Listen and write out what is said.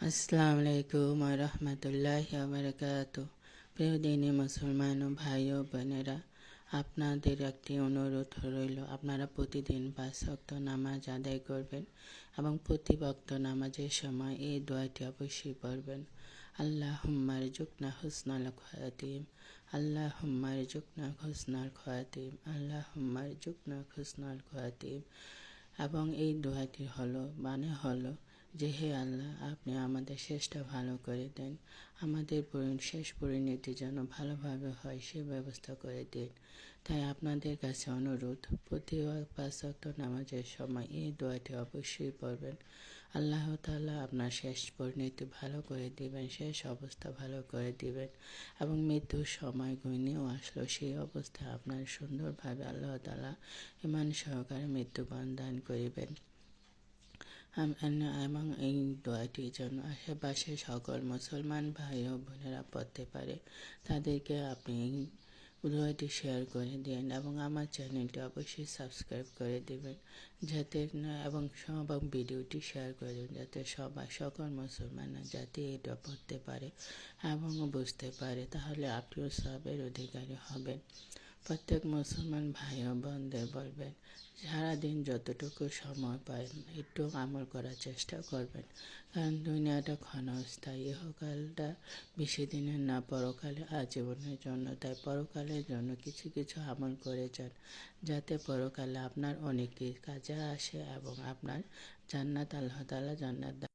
আসসালামু আলাইকুম ওয়া রাহমাতুল্লাহি ওয়া বারাকাতুহু। প্রিয় দিনী মুসলমান ও ভাই ও বোনেরা, আপনাদের একটি অনুরোধ রইল, আপনারা প্রতিদিন 5 ওয়াক্ত নামাজ আদায় করবেন এবং প্রতি ওয়াক্ত নামাজের সময় এই দোয়াটি অবশ্যই পড়বেন। আল্লাহুম্মা রযুকনা হুসনাল খাতিম, আল্লাহুম্মা রযুকনা হুসনাল খাতিম, আল্লাহুম্মা রযুকনা হুসনাল খাতিম। এবং এই দোয়াটি হলো যে, হে আল্লাহ, আপনি আমাদের শেষটা ভালো করে দেন, আমাদের শেষ পরিণতি যেন ভালোভাবে হয় সে ব্যবস্থা করে দিন। তাই আপনাদের কাছে অনুরোধ, প্রতি 5 ওয়াক্ত নামাজের সময় এই দোয়াটি অবশ্যই পড়বেন। আল্লাহ তাআলা আপনার শেষ পরিণতি ভালো করে দিবেন, শেষ অবস্থা ভালো করে দিবেন এবং মৃত্যুর সময় ঘনিয়েও আসলো সেই অবস্থায় আপনার সুন্দরভাবে আল্লাহ তাআলা ঈমান সহকারে মৃত্যুবরণ দান করিবেন। এবং এই দোয়াটি যেন আশেপাশে সকল মুসলমান ভাই ও বোনেরা পড়তে পারে, তাদেরকে আপনি দোয়াটি শেয়ার করে দিন এবং আমার চ্যানেলটি অবশ্যই সাবস্ক্রাইব করে দেবেন এবং ভিডিওটি শেয়ার করে দেবেন, যাতে সকল মুসলমানরা যাতে এটা পড়তে পারে এবং বুঝতে পারে, তাহলে আপনিও সওয়াবের অধিকারী হবেন। প্রত্যেক মুসলমান ভাই ও বোনদের বলবেন, সারাদিন যতটুকু সময় পায় একটু আমল করার চেষ্টা করবেন, কারণ দুনিয়াটা ক্ষণস্থায়ী, ইহকালটা বেশি দিনের না, পরকালে আজীবনের জন্য। তাই পরকালের জন্য কিছু কিছু আমল করে যান, যাতে পরকালে আপনার অনেক কাজে আসে এবং আপনার জান্নাত আল্লাহ তাআলা জান্নাত